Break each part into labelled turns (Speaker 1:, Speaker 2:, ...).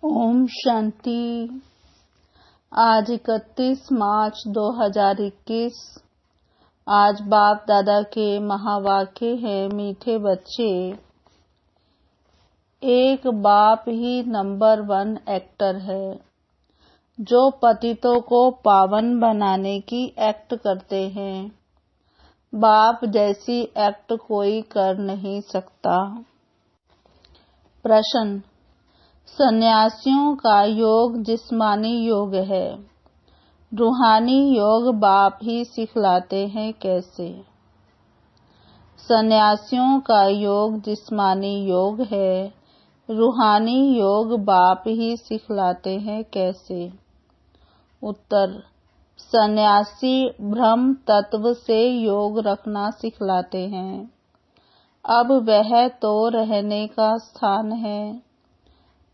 Speaker 1: ओम शांति। आज 31 मार्च 2021। आज बाप दादा के महावाक्य है, मीठे बच्चे, एक बाप ही नंबर 1 एक्टर है जो पतितों को पावन बनाने की एक्ट करते हैं। बाप जैसी एक्ट कोई कर नहीं सकता। प्रश्न: सन्यासियों का योग जिस्मानी योग है, रूहानी योग बाप ही सिखलाते हैं, कैसे? सन्यासियों का योग जिस्मानी योग है, रूहानी योग बाप ही सिखलाते हैं, कैसे? उत्तर: सन्यासी ब्रह्म तत्व से योग रखना सिखलाते हैं। अब वह तो रहने का स्थान है,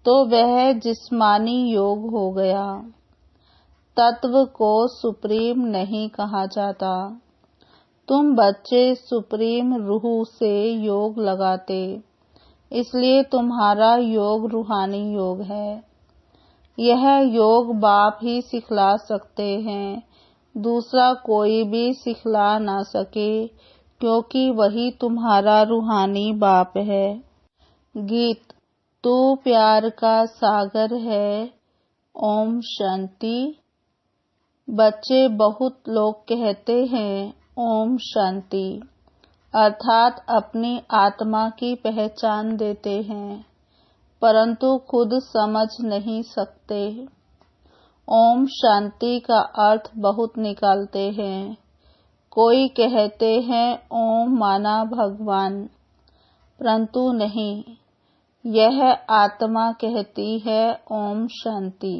Speaker 1: तो वह जिस्मानी योग हो गया। तत्व को सुप्रीम नहीं कहा जाता। तुम बच्चे सुप्रीम रूह से योग लगाते, इसलिए तुम्हारा योग रूहानी योग है। यह योग बाप ही सिखला सकते हैं, दूसरा कोई भी सिखला ना सके, क्योंकि वही तुम्हारा रूहानी बाप है। गीत: तू प्यार का सागर है। ओम शांति। बच्चे, बहुत लोग कहते हैं ओम शांति, अर्थात अपनी आत्मा की पहचान देते हैं, परंतु खुद समझ नहीं सकते। ओम शांति का अर्थ बहुत निकालते हैं। कोई कहते हैं ओम माना भगवान, परंतु नहीं, यह आत्मा कहती है ओम शांति।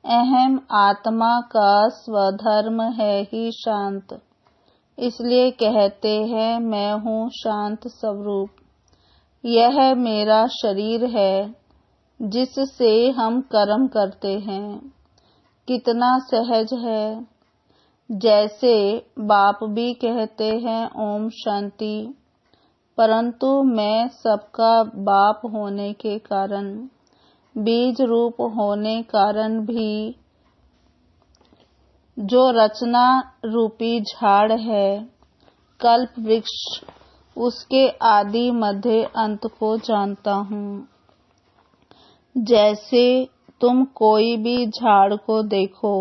Speaker 1: अहम आत्मा का स्वधर्म है ही शांत, इसलिए कहते हैं मैं हूँ शांत स्वरूप। यह मेरा शरीर है जिससे हम कर्म करते हैं। कितना सहज है। जैसे बाप भी कहते हैं ओम शांति, परंतु मैं सबका बाप होने के कारण, बीज रूप होने कारण भी, जो रचना रूपी झाड़ है, कल्प वृक्ष, उसके आदि मध्य अंत को जानता हूँ। जैसे तुम कोई भी झाड़ को देखो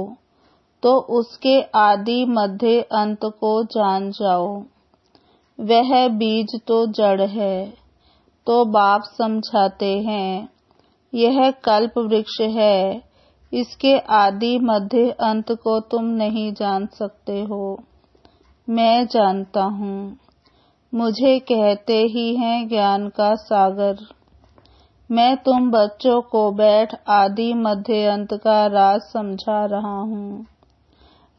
Speaker 1: तो उसके आदि मध्य अंत को जान जाओ। वह बीज तो जड़ है। तो बाप समझाते हैं यह कल्प वृक्ष है, इसके आदि मध्य अंत को तुम नहीं जान सकते हो, मैं जानता हूँ। मुझे कहते ही हैं ज्ञान का सागर। मैं तुम बच्चों को बैठ आदि मध्य अंत का राज समझा रहा हूँ।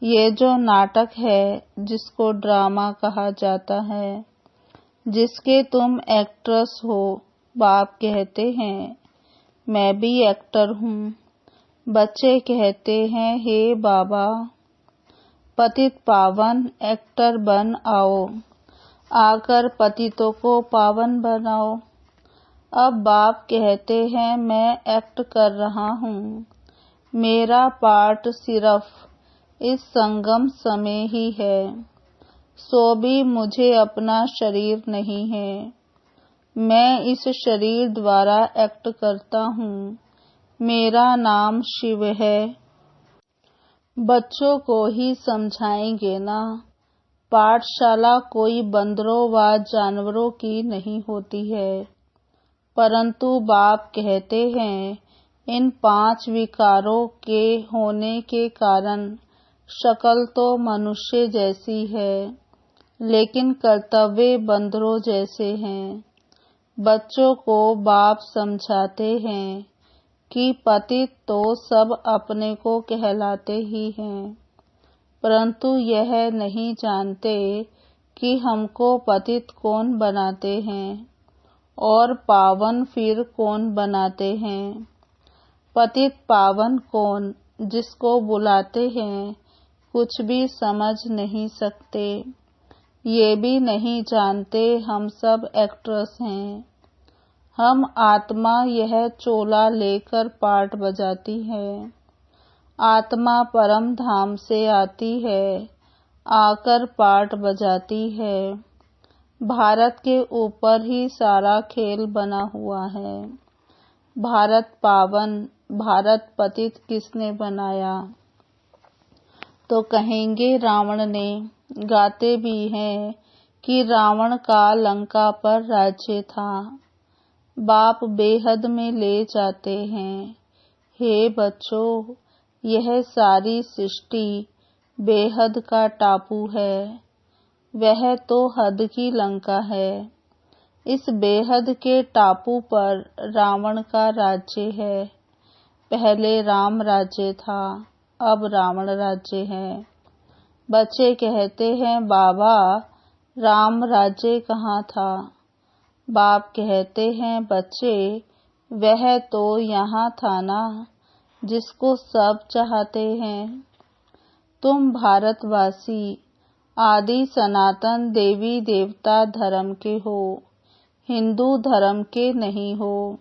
Speaker 1: ये जो नाटक है, जिसको ड्रामा कहा जाता है, जिसके तुम एक्ट्रेस हो, बाप कहते हैं मैं भी एक्टर हूँ। बच्चे कहते हैं हे बाबा, पतित पावन एक्टर बन आओ, आकर पतितों को पावन बनाओ। अब बाप कहते हैं मैं एक्ट कर रहा हूँ। मेरा पार्ट सिर्फ इस संगम समय ही है, सो भी मुझे अपना शरीर नहीं है। मैं इस शरीर द्वारा एक्ट करता हूँ। मेरा नाम शिव है। बच्चों को ही समझाएंगे ना। पाठशाला कोई बंदरों व जानवरों की नहीं होती है, परंतु बाप कहते हैं इन 5 विकारों के होने के कारण शक्ल तो मनुष्य जैसी है, लेकिन कर्तव्य बंदरों जैसे हैं। बच्चों को बाप समझाते हैं कि पतित तो सब अपने को कहलाते ही हैं, परंतु यह नहीं जानते कि हमको पतित कौन बनाते हैं और पावन फिर कौन बनाते हैं। पतित पावन कौन, जिसको बुलाते हैं, कुछ भी समझ नहीं सकते। ये भी नहीं जानते हम सब एक्ट्रेस हैं। हम आत्मा यह चोला लेकर पाट बजाती है। आत्मा परम धाम से आती है, आकर पाट बजाती है। भारत के ऊपर ही सारा खेल बना हुआ है। भारत पावन, भारत पतित किसने बनाया? तो कहेंगे रावण ने। गाते भी हैं कि रावण का लंका पर राज्य था। बाप बेहद में ले जाते हैं। हे बच्चों, यह सारी सृष्टि बेहद का टापू है। वह तो हद की लंका है। इस बेहद के टापू पर रावण का राज्य है। पहले राम राज्य था, अब रावण राज्य है। बच्चे कहते हैं, बाबा राम राज्य कहाँ था? बाप कहते हैं, बच्चे वह तो यहाँ था ना, जिसको सब चाहते हैं। तुम भारतवासी आदि सनातन देवी देवता धर्म के हो, हिंदू धर्म के नहीं हो।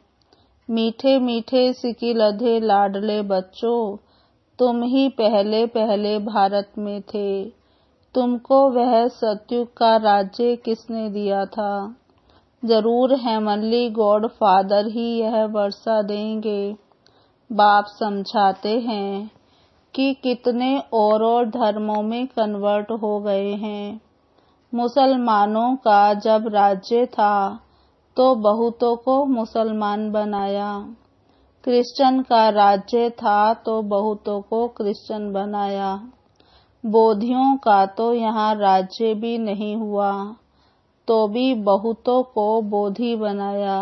Speaker 1: मीठे मीठे सिकिलधे लाडले बच्चों, तुम ही पहले पहले भारत में थे। तुमको वह सतयुग का राज्य किसने दिया था? जरूर हेमनली गॉड फादर ही यह वर्षा देंगे। बाप समझाते हैं कि कितने और धर्मों में कन्वर्ट हो गए हैं। मुसलमानों का जब राज्य था तो बहुतों को मुसलमान बनाया। क्रिश्चियन का राज्य था तो बहुतों को क्रिश्चियन बनाया। बोधियों का तो यहाँ राज्य भी नहीं हुआ, तो भी बहुतों को बोधि बनाया,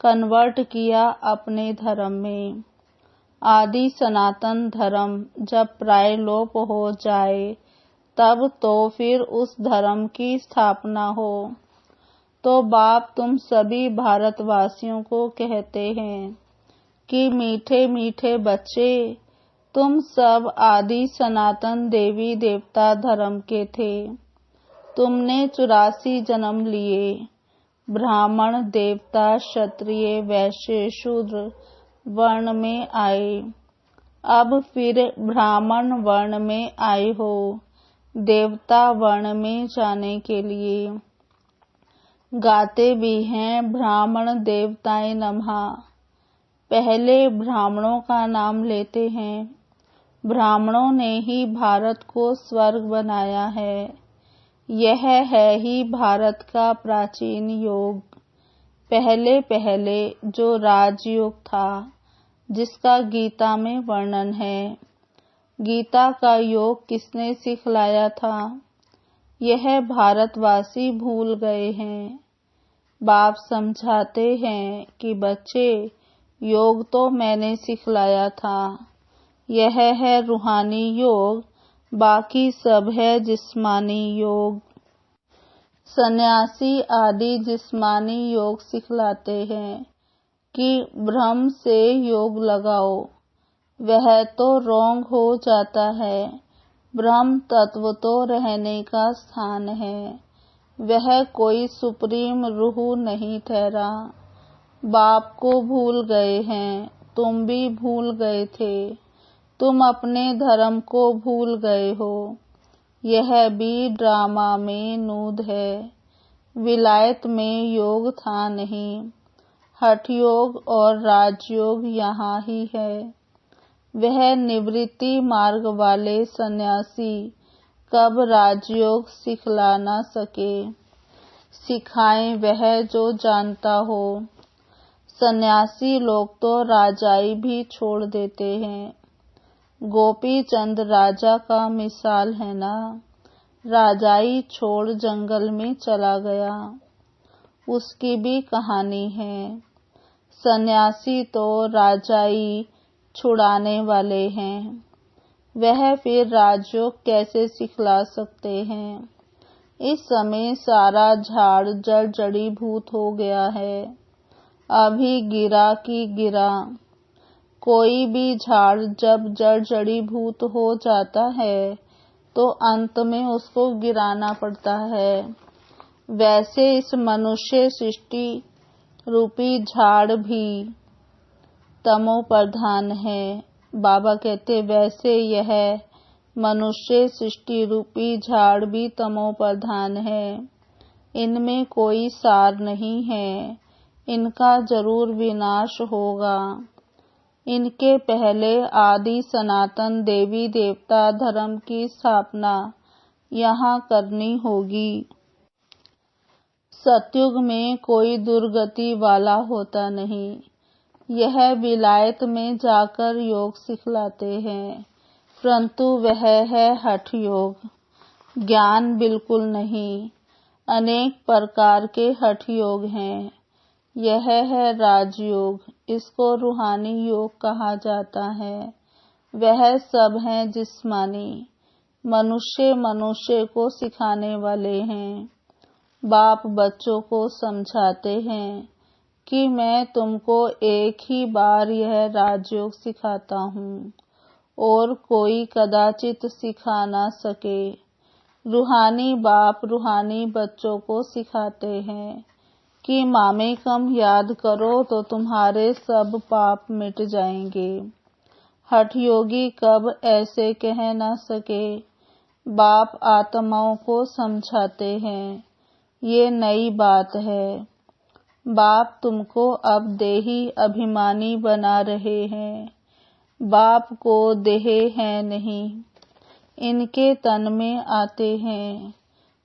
Speaker 1: कन्वर्ट किया अपने धर्म में। आदि सनातन धर्म जब प्रायलोप हो जाए, तब तो फिर उस धर्म की स्थापना हो। तो बाप तुम सभी भारतवासियों को कहते हैं कि मीठे मीठे बच्चे, तुम सब आदि सनातन देवी देवता धर्म के थे। तुमने 84 जन्म लिए। ब्राह्मण, देवता, क्षत्रिय, वैश्य, शूद्र वर्ण में आए। अब फिर ब्राह्मण वर्ण में आए हो, देवता वर्ण में जाने के लिए। गाते भी हैं, ब्राह्मण देवताए नमः। पहले ब्राह्मणों का नाम लेते हैं। ब्राह्मणों ने ही भारत को स्वर्ग बनाया है। यह है ही भारत का प्राचीन योग। पहले पहले जो राजयोग था, जिसका गीता में वर्णन है। गीता का योग किसने सिखलाया था? यह भारतवासी भूल गए हैं। बाप समझाते हैं कि बच्चे, योग तो मैंने सिखलाया था। यह है रूहानी योग, बाकी सब है जिस्मानी योग। सन्यासी आदि जिस्मानी योग सिखलाते हैं कि ब्रह्म से योग लगाओ। वह तो रोंग हो जाता है। ब्रह्म तत्व तो रहने का स्थान है। वह कोई सुप्रीम रूह नहीं ठहरा। बाप को भूल गए हैं, तुम भी भूल गए थे। तुम अपने धर्म को भूल गए हो। यह भी ड्रामा में नूद है। विलायत में योग था नहीं। हठ योग और राजयोग यहाँ ही है। वह निवृत्ति मार्ग वाले सन्यासी कब राजयोग सिखला न सके। सिखाएं वह जो जानता हो। सन्यासी लोग तो राजाई भी छोड़ देते हैं। गोपी चंद राजा का मिसाल है ना। राजाई छोड़ जंगल में चला गया। उसकी भी कहानी है। सन्यासी तो राजाई छुड़ाने वाले हैं। वह फिर राजयोग कैसे सिखला सकते हैं? इस समय सारा झाड़ जड़ जड़ीभूत हो गया है। अभी गिरा की गिरा। कोई भी झाड़ जब जड़ जड़ीभूत हो जाता है तो अंत में उसको गिराना पड़ता है। वैसे इस मनुष्य सृष्टि रूपी झाड़ भी तमो प्रधान है। बाबा कहते वैसे यह मनुष्य सृष्टि रूपी झाड़ भी तमो प्रधान है। इनमें कोई सार नहीं है, इनका जरूर विनाश होगा। इनके पहले आदि सनातन देवी देवता धर्म की स्थापना यहाँ करनी होगी। सतयुग में कोई दुर्गति वाला होता नहीं। यह विलायत में जाकर योग सिखलाते हैं, परंतु वह है हठ योग, ज्ञान बिल्कुल नहीं। अनेक प्रकार के हठ योग हैं। यह है राजयोग, इसको रूहानी योग कहा जाता है। वह सब है जिस्मानी, मनुष्य को सिखाने वाले हैं। बाप बच्चों को समझाते हैं कि मैं तुमको एक ही बार यह राजयोग सिखाता हूँ और कोई कदाचित सिखा ना सके। रूहानी बाप रूहानी बच्चों को सिखाते हैं कि मामे कम याद करो तो तुम्हारे सब पाप मिट जाएंगे। हठ योगी कब ऐसे कह ना सके। बाप आत्माओं को समझाते हैं, ये नई बात है। बाप तुमको अब देही अभिमानी बना रहे हैं। बाप को देह है नहीं, इनके तन में आते हैं।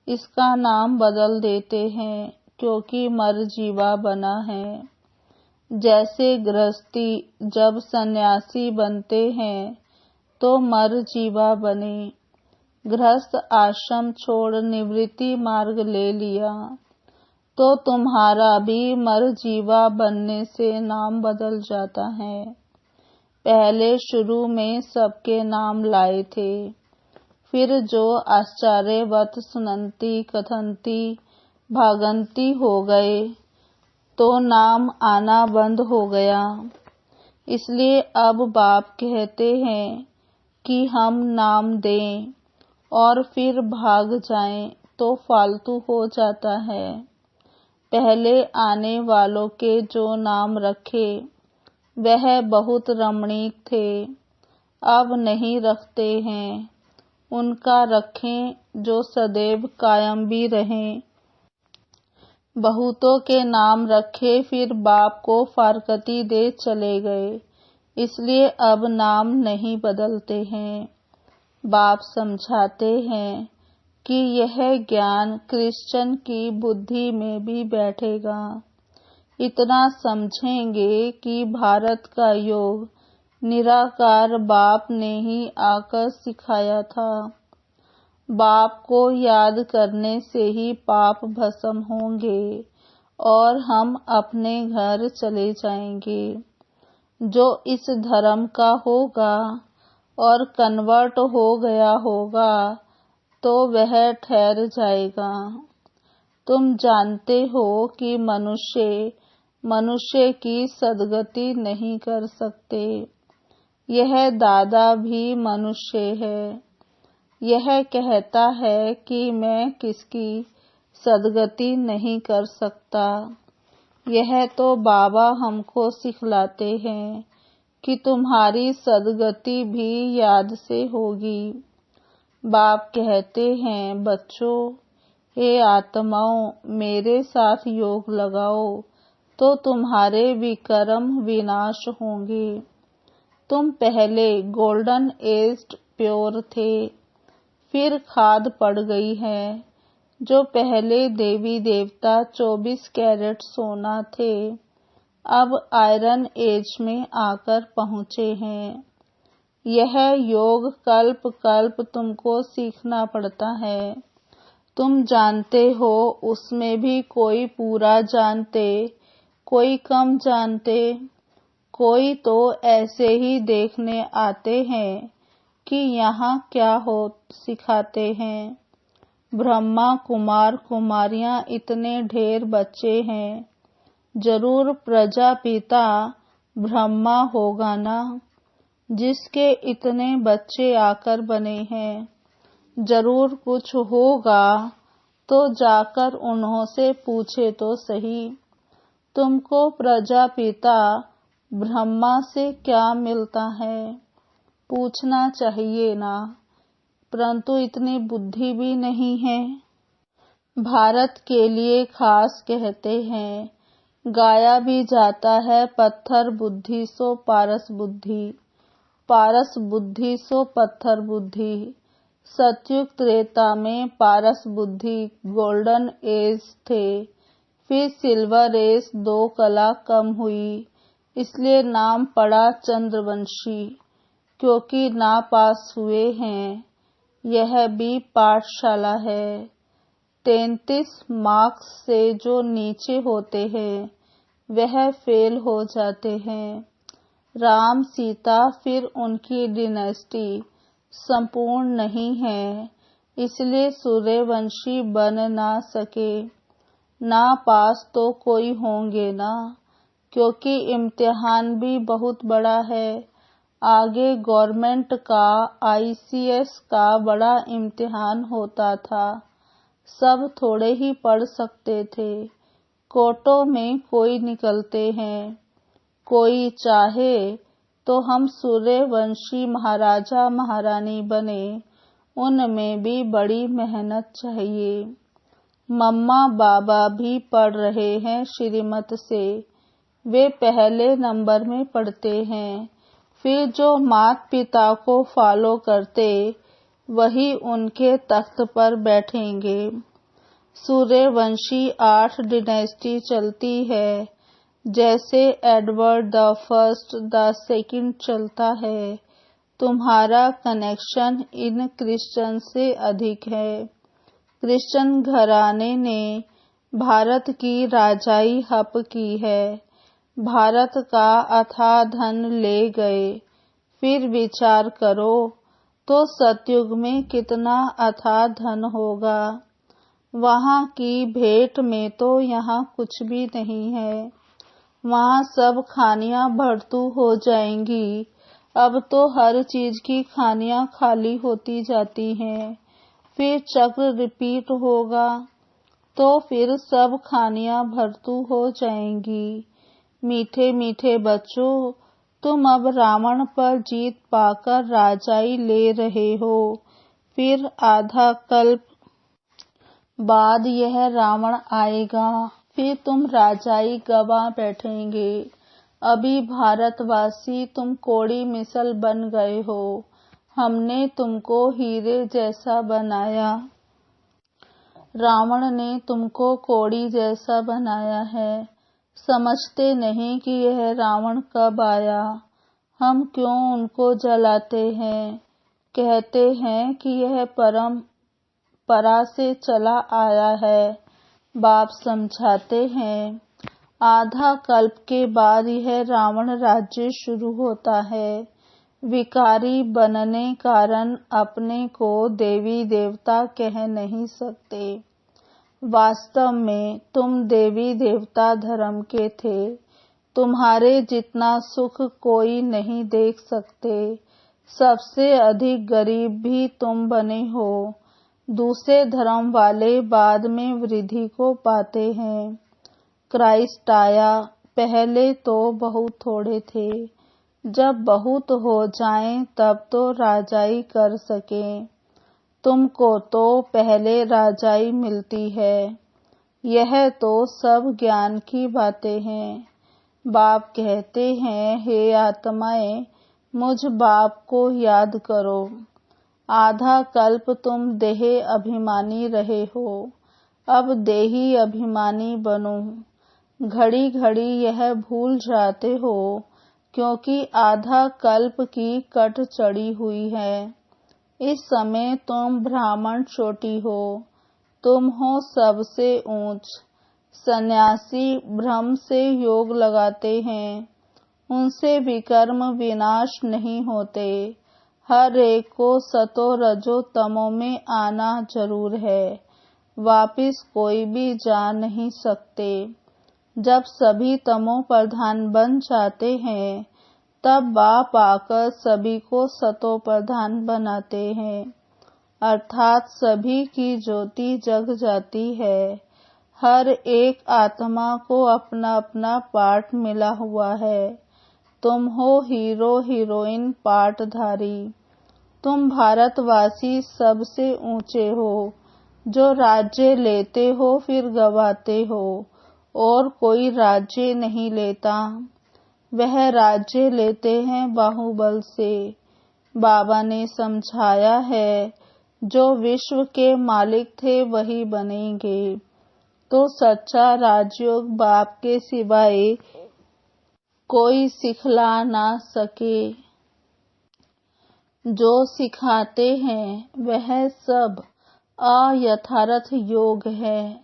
Speaker 1: इसका नाम बदल देते हैं क्योंकि मर जीवा बना है। जैसे गृहस्थी जब सन्यासी बनते हैं तो मर जीवा बने। गृहस्थ आश्रम छोड़ निवृत्ति मार्ग ले लिया तो तुम्हारा भी मर जीवा बनने से नाम बदल जाता है। पहले शुरू में सबके नाम लाए थे, फिर जो आश्चर्यवत सुनंती कथंती भागंती हो गए तो नाम आना बंद हो गया। इसलिए अब बाप कहते हैं कि हम नाम दें और फिर भाग जाएं तो फालतू हो जाता है। पहले आने वालों के जो नाम रखे वह बहुत रमणीक थे, अब नहीं रखते हैं। उनका रखें जो सदैव कायम भी रहें। बहुतों के नाम रखे फिर बाप को फारकती दे चले गए, इसलिए अब नाम नहीं बदलते हैं। बाप समझाते हैं कि यह ज्ञान क्रिश्चियन की बुद्धि में भी बैठेगा। इतना समझेंगे कि भारत का योग निराकार बाप ने ही आकर सिखाया था। बाप को याद करने से ही पाप भस्म होंगे और हम अपने घर चले जाएंगे। जो इस धर्म का होगा और कन्वर्ट हो गया होगा तो वह ठहर जाएगा। तुम जानते हो कि मनुष्य की सदगति नहीं कर सकते। यह दादा भी मनुष्य है। यह कहता है कि मैं किसकी सदगति नहीं कर सकता। यह तो बाबा हमको सिखलाते हैं कि तुम्हारी सदगति भी याद से होगी। बाप कहते हैं बच्चों, हे आत्माओं, मेरे साथ योग लगाओ तो तुम्हारे विकर्म विनाश होंगे। तुम पहले गोल्डन एज्ड प्योर थे, फिर खाद पड़ गई है। जो पहले देवी देवता 24 कैरेट सोना थे, अब आयरन एज में आकर पहुँचे हैं। यह योग कल्प कल्प तुमको सीखना पड़ता है। तुम जानते हो उसमें भी कोई पूरा जानते, कोई कम जानते, कोई तो ऐसे ही देखने आते हैं कि यहाँ क्या हो सिखाते हैं। ब्रह्मा कुमार कुमारियाँ इतने ढेर बच्चे हैं, जरूर प्रजापिता ब्रह्मा होगा ना, जिसके इतने बच्चे आकर बने हैं। जरूर कुछ होगा तो जाकर उन्हों से पूछे तो सही। तुमको प्रजापिता ब्रह्मा से क्या मिलता है? पूछना चाहिए ना, परंतु इतनी बुद्धि भी नहीं है। भारत के लिए खास कहते हैं, गाया भी जाता है पत्थर बुद्धि सो पारस बुद्धि, पारस बुद्धि सो पत्थर बुद्धि। सतयुग त्रेता में पारस बुद्धि गोल्डन एज थे, फिर सिल्वर एज 2 कला कम हुई, इसलिए नाम पड़ा चंद्रवंशी, क्योंकि ना पास हुए हैं। यह भी पाठशाला है। 33 मार्क्स से जो नीचे होते हैं वह फेल हो जाते हैं। राम सीता फिर उनकी डिनेस्टी संपूर्ण नहीं है, इसलिए सूर्यवंशी बन ना सके। ना पास तो कोई होंगे ना, क्योंकि इम्तिहान भी बहुत बड़ा है। आगे गवर्नमेंट का ICS का बड़ा इम्तिहान होता था, सब थोड़े ही पढ़ सकते थे। कोटों में कोई निकलते हैं, कोई चाहे तो हम सूर्यवंशी महाराजा महारानी बने, उनमें भी बड़ी मेहनत चाहिए। मम्मा बाबा भी पढ़ रहे हैं श्रीमत से, वे पहले नंबर में पढ़ते हैं। फिर जो माता पिता को फॉलो करते वही उनके तख्त पर बैठेंगे। सूर्यवंशी 8 डिनेस्टी चलती है, जैसे Edward the first the second चलता है। तुम्हारा कनेक्शन इन क्रिश्चियन से अधिक है। क्रिश्चियन घराने ने भारत की राजाई हप की है, भारत का अथाह धन ले गए। फिर विचार करो तो सतयुग में कितना अथाह धन होगा। वहाँ की भेंट में तो यहाँ कुछ भी नहीं है। वहाँ सब खानियाँ भरतू हो जाएंगी। अब तो हर चीज की खानियाँ खाली होती जाती हैं। फिर चक्र रिपीट होगा, तो फिर सब खानियाँ भरतू हो जाएंगी। मीठे मीठे बच्चों, तुम अब रावण पर जीत पाकर राजाई ले रहे हो। फिर आधा कल्प बाद यह रावण आएगा, फिर तुम राजाई गवा बैठेंगे। अभी भारतवासी तुम कोड़ी मिसल बन गए हो, हमने तुमको हीरे जैसा बनाया। रावण ने तुमको कोड़ी जैसा बनाया है। समझते नहीं कि यह रावण कब आया, हम क्यों उनको जलाते हैं। कहते हैं कि यह परंपरा से चला आया है। बाप समझाते हैं, आधा कल्प के बाद यह रावण राज्य शुरू होता है। विकारी बनने कारण अपने को देवी देवता कह नहीं सकते। वास्तव में तुम देवी देवता धर्म के थे। तुम्हारे जितना सुख कोई नहीं देख सकते। सबसे अधिक गरीब भी तुम बने हो। दूसरे धर्म वाले बाद में वृद्धि को पाते हैं। क्राइस्ट आया, पहले तो बहुत थोड़े थे। जब बहुत हो जाएं तब तो राजाई कर सकें। तुमको तो पहले राजाई मिलती है। यह तो सब ज्ञान की बातें हैं। बाप कहते हैं, हे आत्माएं, मुझ बाप को याद करो। आधा कल्प तुम देह अभिमानी रहे हो, अब देही अभिमानी बनो। घड़ी घड़ी यह भूल जाते हो, क्योंकि आधा कल्प की कट चढ़ी हुई है। इस समय तुम ब्राह्मण चोटी हो, तुम हो सबसे ऊंच। सन्यासी भ्रम से योग लगाते हैं, उनसे विकर्म विनाश नहीं होते। हर एक को सतो रजो तमो में आना जरूर है, वापिस कोई भी जा नहीं सकते। जब सभी तमो प्रधान बन जाते हैं, तब बाप आकर सभी को सतो प्रधान बनाते हैं, अर्थात सभी की ज्योति जग जाती है। हर एक आत्मा को अपना अपना पार्ट मिला हुआ है। तुम हो हीरो हीरोइन पार्टधारी। तुम भारतवासी सबसे ऊंचे हो, जो राज्य लेते हो फिर गवाते हो, और कोई राज्य नहीं लेता। वह राज्य लेते हैं बाहुबल से। बाबा ने समझाया है, जो विश्व के मालिक थे वही बनेंगे। तो सच्चा राजयोग बाप के सिवाय कोई सिखला ना सके। जो सिखाते हैं वह सब अयथार्थ योग है।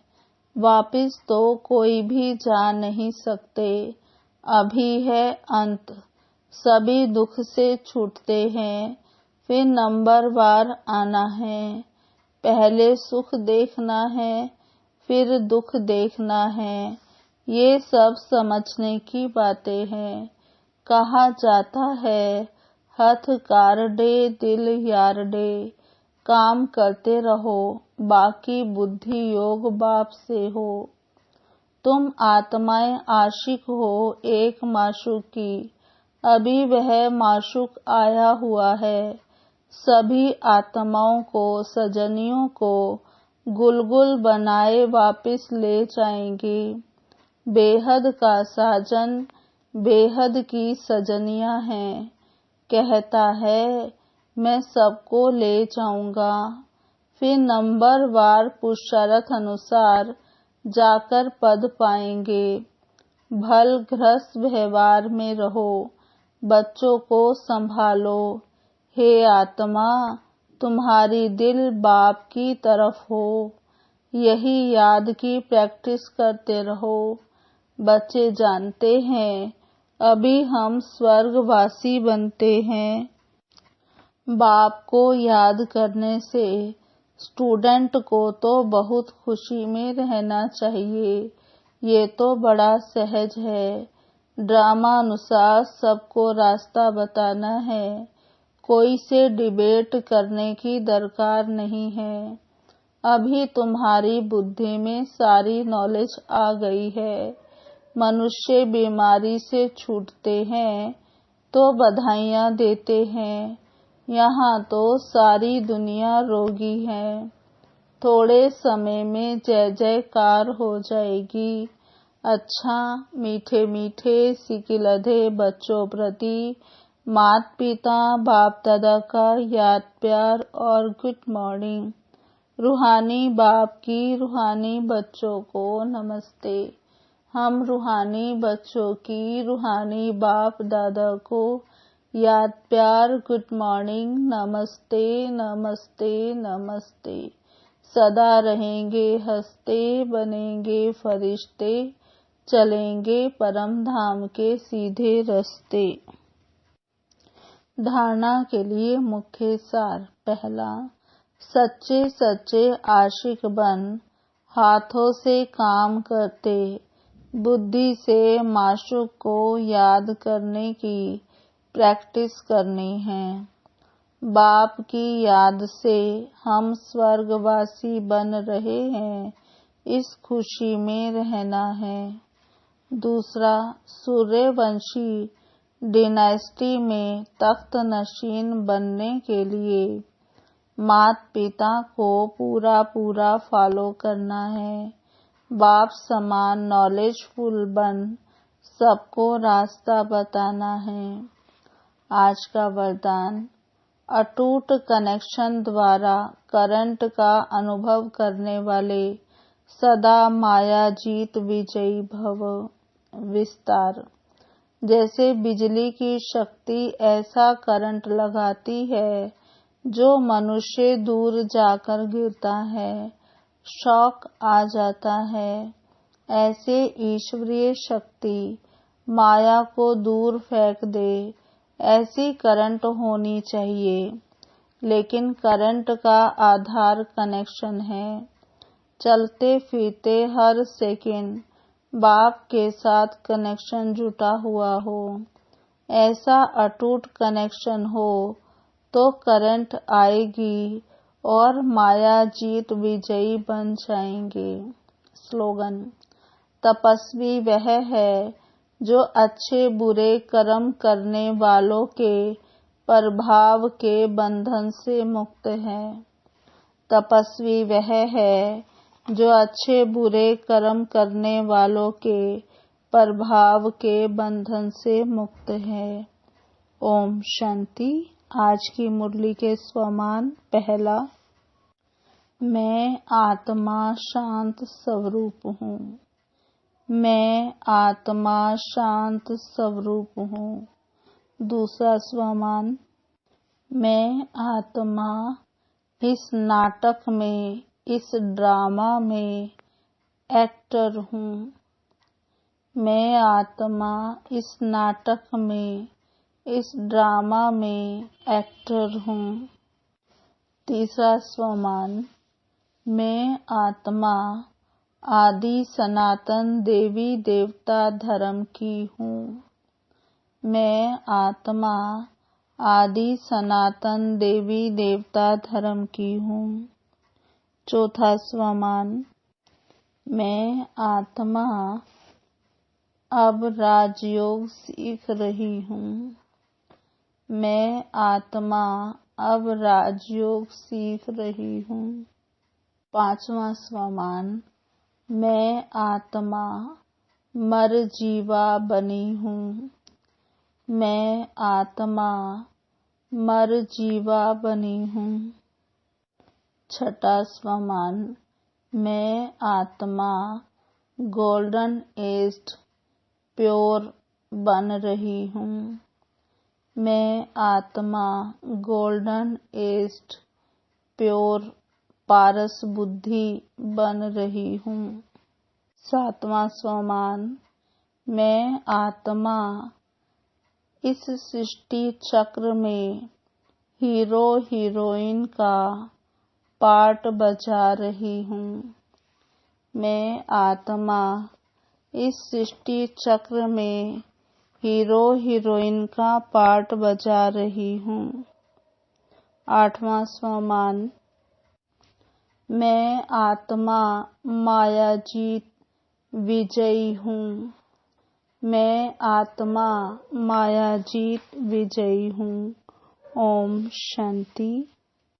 Speaker 1: वापिस तो कोई भी जा नहीं सकते। अभी है अंत। सभी दुख से छूटते हैं, फिर नंबरवार आना है। पहले सुख देखना है, फिर दुख देखना है। ये सब समझने की बातें हैं। कहा जाता है, हथ कारडे दिल यारडे। काम करते रहो, बाकी बुद्धि योग बाप से हो। तुम आत्माएं आशिक हो एक माशूक की। अभी वह माशूक आया हुआ है। सभी आत्माओं को, सजनियों को गुलगुल बनाए वापिस ले जाएंगे। बेहद का साजन, बेहद की सजनियां हैं। कहता है, मैं सबको ले जाऊंगा। फिर नंबरवार पुरुषार्थ अनुसार जाकर पद पाएंगे। भल ग्रस्त व्यवहार में रहो, बच्चों को संभालो। हे आत्मा, तुम्हारी दिल बाप की तरफ हो। यही याद की प्रैक्टिस करते रहो। बच्चे जानते हैं, अभी हम स्वर्गवासी बनते हैं। बाप को याद करने से स्टूडेंट को तो बहुत खुशी में रहना चाहिए। ये तो बड़ा सहज है। ड्रामा अनुसार सबको रास्ता बताना है। कोई से डिबेट करने की दरकार नहीं है। अभी तुम्हारी बुद्धि में सारी नॉलेज आ गई है। मनुष्य बीमारी से छूटते हैं तो बधाइयाँ देते हैं। यहाँ तो सारी दुनिया रोगी है। थोड़े समय में जय जयकार हो जाएगी। अच्छा, मीठे मीठे सिकिलधे बच्चों प्रति माता पिता बाप दादा का याद प्यार और गुड मॉर्निंग। रूहानी बाप की रूहानी बच्चों को नमस्ते। हम रूहानी बच्चों की रूहानी बाप दादा को याद प्यार गुड मॉर्निंग, नमस्ते नमस्ते नमस्ते। सदा रहेंगे हंसते, बनेंगे फरिश्ते, चलेंगे परम धाम के सीधे रास्ते। धारणा के लिए मुख्य सार। पहला, सच्चे सच्चे आशिक बन, हाथों से काम करते, बुद्धि से माशूक को याद करने की प्रैक्टिस करनी है। बाप की याद से हम स्वर्गवासी बन रहे हैं, इस खुशी में रहना है। दूसरा, सूर्यवंशी डिनास्टी में तख्त नशीन बनने के लिए माता पिता को पूरा पूरा फॉलो करना है। बाप समान नॉलेजफुल बन सबको रास्ता बताना है। आज का वरदान, अटूट कनेक्शन द्वारा करंट का अनुभव करने वाले सदा माया जीत विजयी भव। विस्तार, जैसे बिजली की शक्ति ऐसा करंट लगाती है जो मनुष्य दूर जाकर गिरता है, शॉक आ जाता है। ऐसे ईश्वरीय शक्ति माया को दूर फेंक दे, ऐसी करंट होनी चाहिए। लेकिन करंट का आधार कनेक्शन है। चलते फिरते हर सेकंड बाप के साथ कनेक्शन जुटा हुआ हो। ऐसा अटूट कनेक्शन हो तो करंट आएगी और माया जीत विजयी बन जाएंगे। स्लोगन। तपस्वी वह है जो अच्छे बुरे कर्म करने वालों के प्रभाव के बंधन से मुक्त है। तपस्वी वह है जो अच्छे बुरे कर्म करने वालों के प्रभाव के बंधन से मुक्त है। ओम शांति। आज की मुरली के स्वमान। पहला, मैं आत्मा शांत स्वरूप हूँ। मैं आत्मा शांत स्वरूप हूँ। दूसरा स्वमान, मैं आत्मा इस नाटक में, इस ड्रामा में एक्टर हूँ। मैं आत्मा इस नाटक में, इस ड्रामा में एक्टर हूँ। तीसरा स्वमान, मैं आत्मा आदि सनातन देवी देवता धर्म की हूँ। मैं आत्मा आदि सनातन देवी देवता धर्म की हूँ। चौथा स्वमान, मैं आत्मा अब राजयोग सीख रही हूँ। मैं आत्मा अब राजयोग सीख रही हूँ। पांचवा स्वमान, मैं आत्मा मर जीवा बनी हूँ। मैं आत्मा मर जीवा बनी हूँ। छठा स्वमान, मैं आत्मा गोल्डन एज्ड प्योर बन रही हूँ। मैं आत्मा गोल्डन एज्ड प्योर पारस बुद्धि बन रही हूँ। सातवां स्वमान, मैं आत्मा इस सृष्टि चक्र में हीरो हीरोइन का पार्ट बजा रही हूँ। मैं आत्मा इस सृष्टि चक्र में हीरो हीरोइन का पार्ट बजा रही हूँ। आठवां स्वमान, मैं आत्मा मायाजीत विजयी हूँ। मैं आत्मा मायाजीत विजयी हूँ। ओम शांति।